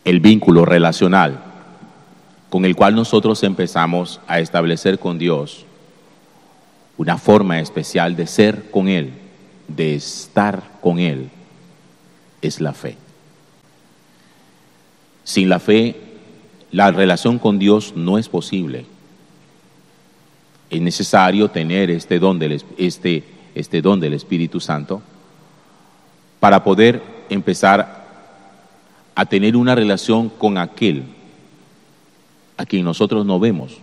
el vínculo relacional con el cual nosotros empezamos a establecer con Dios una forma especial de ser con Él, de estar con Él, es la fe. Sin la fe, la relación con Dios no es posible. Es necesario tener este don del Espíritu Santo para poder empezar a tener una relación con aquel a quien nosotros no vemos,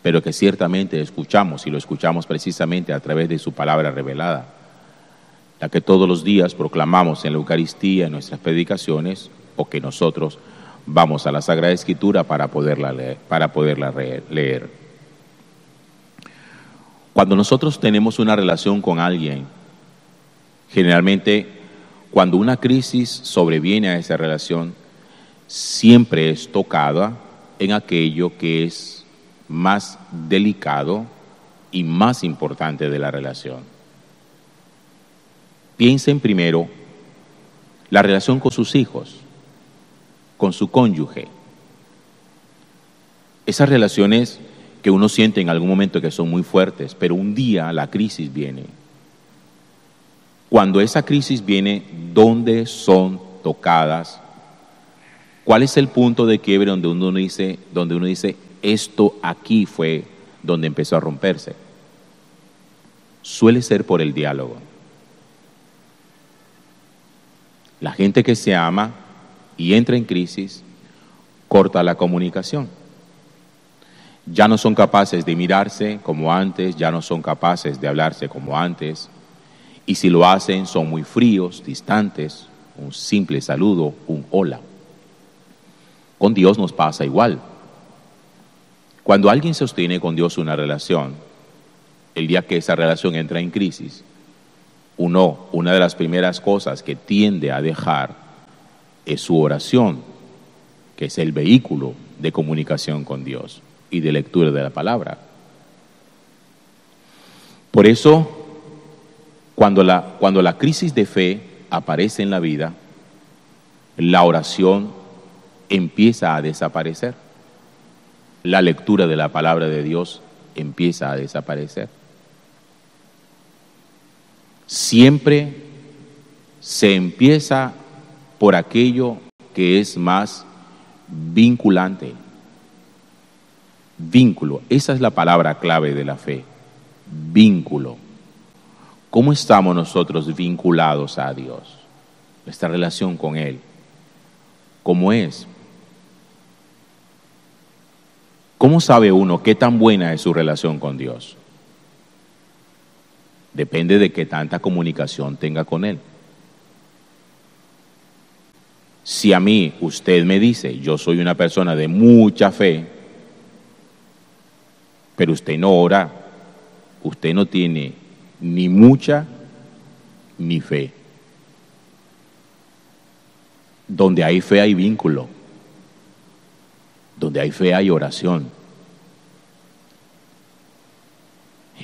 pero que ciertamente escuchamos, y lo escuchamos precisamente a través de su palabra revelada, la que todos los días proclamamos en la Eucaristía, en nuestras predicaciones, o que nosotros vamos a la Sagrada Escritura para poderla leer. Cuando nosotros tenemos una relación con alguien, generalmente cuando una crisis sobreviene a esa relación, siempre es tocada en aquello que es más delicado y más importante de la relación. Piensen primero la relación con sus hijos, con su cónyuge. Esas relaciones que uno siente en algún momento que son muy fuertes, pero un día la crisis viene. Cuando esa crisis viene, ¿dónde son tocadas? ¿Cuál es el punto de quiebre donde uno dice, esto aquí fue donde empezó a romperse? Suele ser por el diálogo. La gente que se ama y entra en crisis, corta la comunicación. Ya no son capaces de mirarse como antes, ya no son capaces de hablarse como antes, y si lo hacen son muy fríos, distantes, un simple saludo, un hola. Con Dios nos pasa igual. Cuando alguien sostiene con Dios una relación, el día que esa relación entra en crisis, una de las primeras cosas que tiende a dejar es su oración, que es el vehículo de comunicación con Dios y de lectura de la palabra. Por eso, cuando la crisis de fe aparece en la vida, la oración empieza a desaparecer. La lectura de la palabra de Dios empieza a desaparecer. Siempre se empieza por aquello que es más vinculante. Vínculo, esa es la palabra clave de la fe, vínculo. ¿Cómo estamos nosotros vinculados a Dios? Nuestra relación con Él, ¿cómo es? ¿Cómo sabe uno qué tan buena es su relación con Dios? Depende de qué tanta comunicación tenga con Él. Si a mí usted me dice, yo soy una persona de mucha fe, pero usted no ora, usted no tiene ni mucha ni fe. Donde hay fe hay vínculo. Donde hay fe hay oración.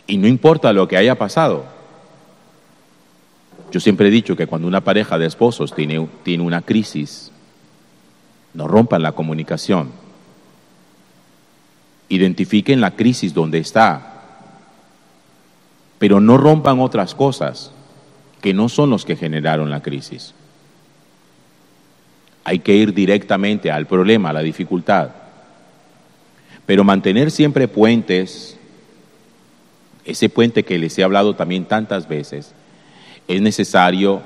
Y no importa lo que haya pasado. Yo siempre he dicho que cuando una pareja de esposos tiene una crisis, no rompan la comunicación. Identifiquen la crisis donde está, pero no rompan otras cosas que no son los que generaron la crisis. Hay que ir directamente al problema, a la dificultad. Pero mantener siempre puentes, ese puente que les he hablado también tantas veces, es necesario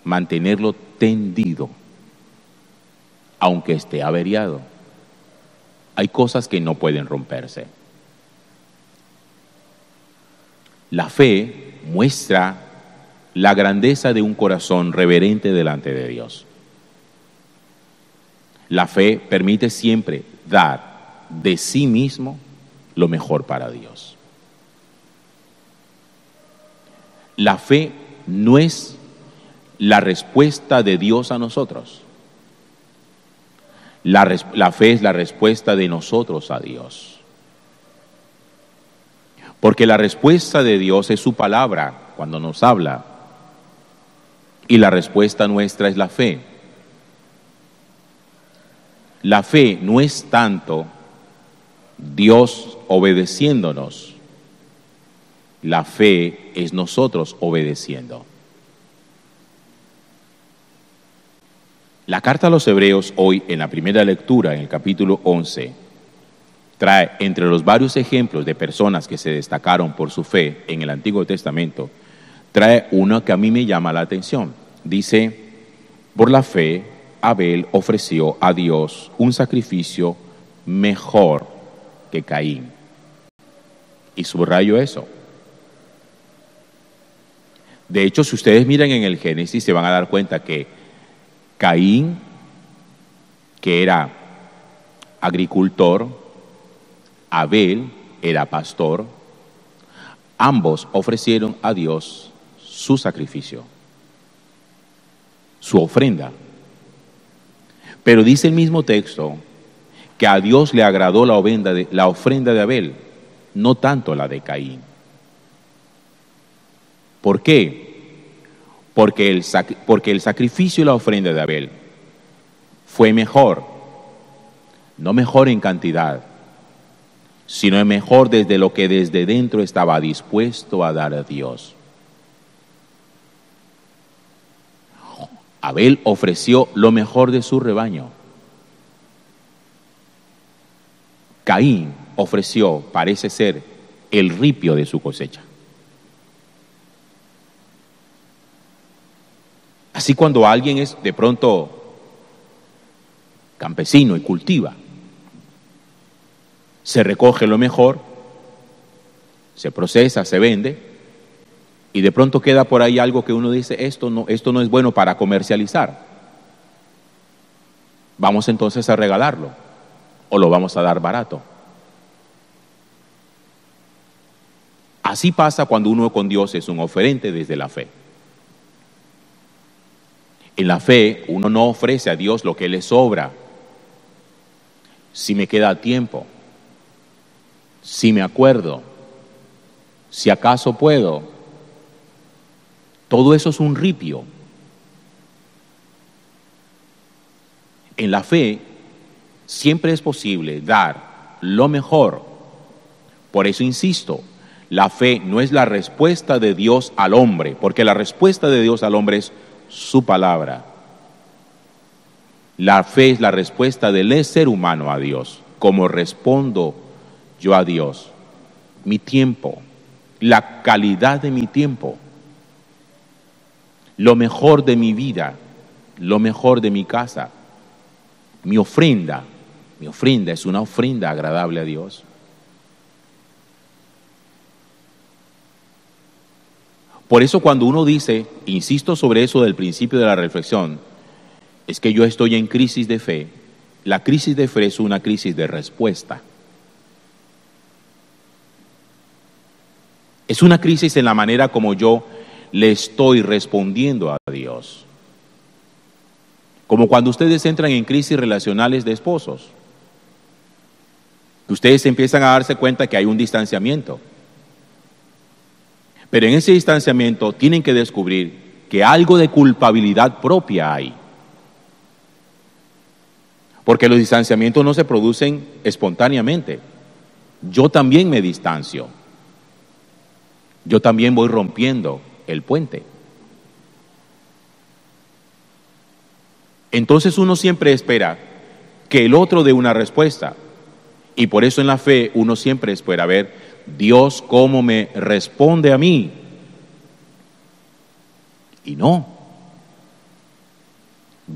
mantenerlo tendido, aunque esté averiado. Hay cosas que no pueden romperse. La fe muestra la grandeza de un corazón reverente delante de Dios. La fe permite siempre dar de sí mismo lo mejor para Dios. La fe no es la respuesta de Dios a nosotros. La fe es la respuesta de nosotros a Dios. Porque la respuesta de Dios es su palabra cuando nos habla. Y la respuesta nuestra es la fe. La fe no es tanto Dios obedeciéndonos. La fe es nosotros obedeciendo. La carta a los Hebreos hoy, en la primera lectura, en el capítulo 11, trae entre los varios ejemplos de personas que se destacaron por su fe en el Antiguo Testamento, trae uno que a mí me llama la atención. Dice, por la fe, Abel ofreció a Dios un sacrificio mejor que Caín. Y subrayo eso. De hecho, si ustedes miran en el Génesis, se van a dar cuenta que Caín, que era agricultor, Abel era pastor, ambos ofrecieron a Dios su sacrificio, su ofrenda. Pero dice el mismo texto que a Dios le agradó la ofrenda de Abel, no tanto la de Caín. ¿Por qué? Porque el sacrificio y la ofrenda de Abel fue mejor, no mejor en cantidad, sino mejor desde lo que desde dentro estaba dispuesto a dar a Dios. Abel ofreció lo mejor de su rebaño. Caín ofreció, parece ser, el ripio de su cosecha. Así cuando alguien es de pronto campesino y cultiva, se recoge lo mejor, se procesa, se vende, y de pronto queda por ahí algo que uno dice, esto no es bueno para comercializar. Vamos entonces a regalarlo, o lo vamos a dar barato. Así pasa cuando uno con Dios es un oferente desde la fe. En la fe uno no ofrece a Dios lo que le sobra. Si me queda tiempo, si me acuerdo, si acaso puedo, todo eso es un ripio. En la fe siempre es posible dar lo mejor. Por eso insisto, la fe no es la respuesta de Dios al hombre, porque la respuesta de Dios al hombre es su palabra. La fe es la respuesta del ser humano a Dios. ¿Cómo respondo yo a Dios? Mi tiempo, la calidad de mi tiempo, lo mejor de mi vida, lo mejor de mi casa, mi ofrenda. Mi ofrenda es una ofrenda agradable a Dios. Por eso cuando uno dice, insisto sobre eso del principio de la reflexión, es que yo estoy en crisis de fe. La crisis de fe es una crisis de respuesta. Es una crisis en la manera como yo le estoy respondiendo a Dios. Como cuando ustedes entran en crisis relacionales de esposos. Ustedes empiezan a darse cuenta que hay un distanciamiento. Pero en ese distanciamiento tienen que descubrir que algo de culpabilidad propia hay. Porque los distanciamientos no se producen espontáneamente. Yo también me distancio. Yo también voy rompiendo el puente. Entonces uno siempre espera que el otro dé una respuesta. Y por eso en la fe uno siempre espera ver Dios cómo me responde a mí. Y no.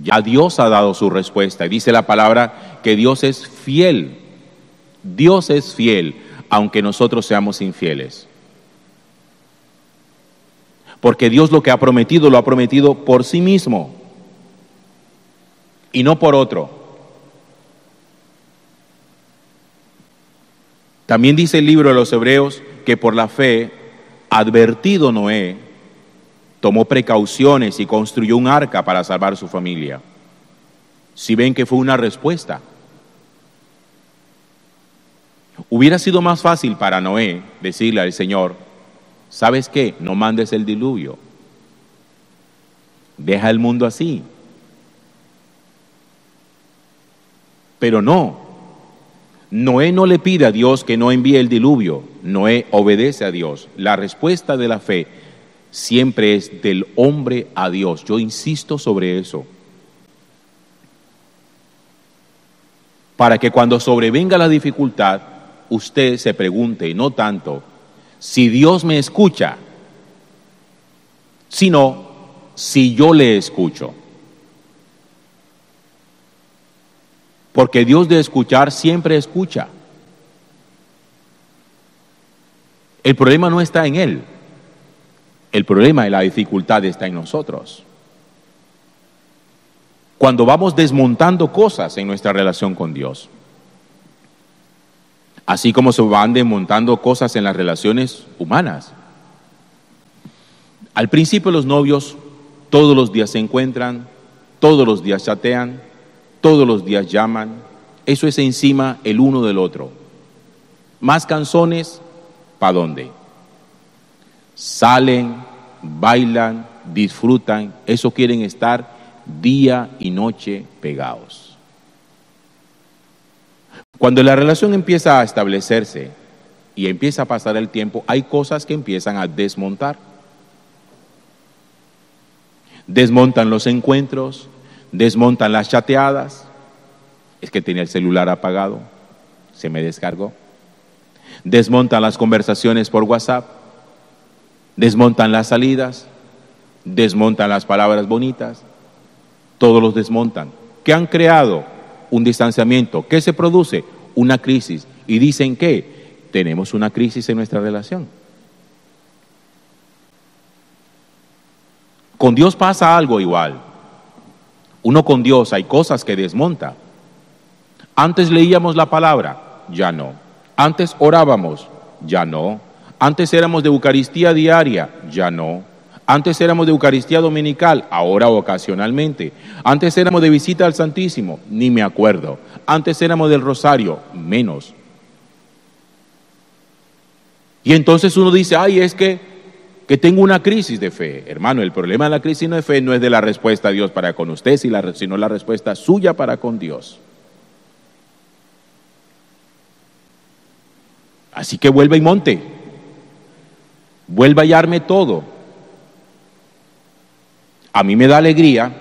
Ya Dios ha dado su respuesta. Y dice la palabra que Dios es fiel. Dios es fiel, aunque nosotros seamos infieles. Porque Dios lo que ha prometido, lo ha prometido por sí mismo. Y no por otro. También dice el libro de los Hebreos que por la fe, advertido Noé, tomó precauciones y construyó un arca para salvar su familia. Si ven que fue una respuesta. Hubiera sido más fácil para Noé decirle al Señor, ¿sabes qué? No mandes el diluvio. Deja el mundo así. Pero no, Noé no le pide a Dios que no envíe el diluvio. Noé obedece a Dios. La respuesta de la fe siempre es del hombre a Dios. Yo insisto sobre eso. Para que cuando sobrevenga la dificultad, usted se pregunte, no tanto si Dios me escucha, sino si yo le escucho. Porque Dios de escuchar siempre escucha. El problema no está en Él. El problema y la dificultad está en nosotros. Cuando vamos desmontando cosas en nuestra relación con Dios, así como se van desmontando cosas en las relaciones humanas. Al principio los novios todos los días se encuentran, todos los días chatean, todos los días llaman. Eso es encima el uno del otro. Más canzones, ¿para dónde? Salen, bailan, disfrutan. Eso quieren estar día y noche pegados. Cuando la relación empieza a establecerse y empieza a pasar el tiempo, hay cosas que empiezan a desmontar. Desmontan los encuentros, desmontan las chateadas. Es que tenía el celular apagado, se me descargó. Desmontan las conversaciones por WhatsApp, desmontan las salidas, desmontan las palabras bonitas, todos los desmontan. ¿Qué han creado? Un distanciamiento. ¿Qué se produce? Una crisis. Y dicen que tenemos una crisis en nuestra relación. Con Dios pasa algo igual. Uno con Dios hay cosas que desmonta. Antes leíamos la palabra, ya no. Antes orábamos, ya no. Antes éramos de Eucaristía diaria, ya no. Antes éramos de Eucaristía dominical, ahora ocasionalmente. Antes éramos de visita al Santísimo, ni me acuerdo. Antes éramos del Rosario, menos. Y entonces uno dice, ay, es que tengo una crisis de fe. Hermano, el problema de la crisis de fe no es de la respuesta de Dios para con usted, sino la respuesta suya para con Dios. Así que vuelva y monte. Vuelva y arme todo. A mí me da alegría,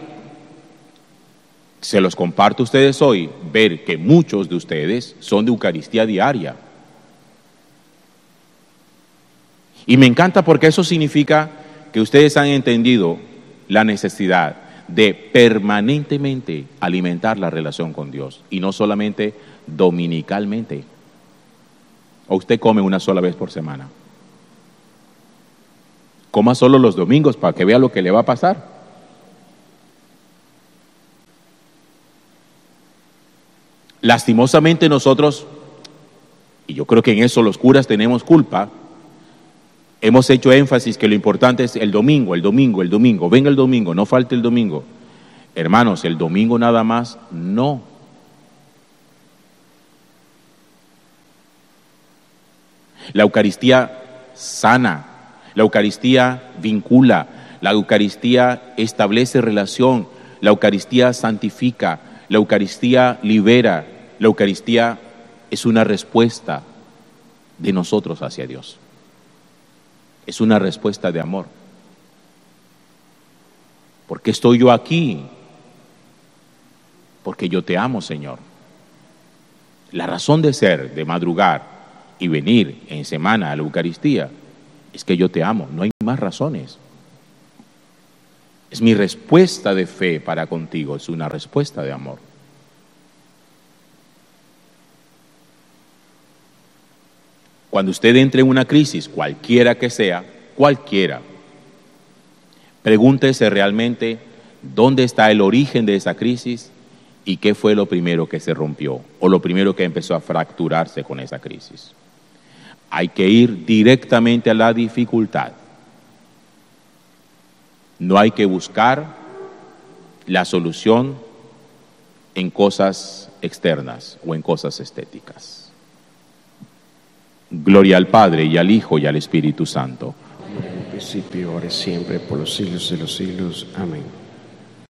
se los comparto a ustedes hoy, ver que muchos de ustedes son de Eucaristía diaria. Y me encanta porque eso significa que ustedes han entendido la necesidad de permanentemente alimentar la relación con Dios y no solamente dominicalmente. O usted come una sola vez por semana. Coma solo los domingos para que vea lo que le va a pasar. Lastimosamente nosotros, y yo creo que en eso los curas tenemos culpa, hemos hecho énfasis que lo importante es el domingo, venga el domingo, no falte el domingo. Hermanos, el domingo nada más, no. La Eucaristía sana, la Eucaristía vincula, la Eucaristía establece relación, la Eucaristía santifica, la Eucaristía libera, la Eucaristía es una respuesta de nosotros hacia Dios. Es una respuesta de amor. ¿Por qué estoy yo aquí? Porque yo te amo, Señor. La razón de ser, de madrugar y venir en semana a la Eucaristía es que yo te amo, no hay más razones. Es mi respuesta de fe para contigo, es una respuesta de amor. Cuando usted entre en una crisis, cualquiera que sea, cualquiera, pregúntese realmente dónde está el origen de esa crisis y qué fue lo primero que se rompió o lo primero que empezó a fracturarse con esa crisis. Hay que ir directamente a la dificultad. No hay que buscar la solución en cosas externas o en cosas estéticas. Gloria al Padre y al Hijo y al Espíritu Santo. En el principio, ahora y siempre, por los siglos de los siglos. Amén.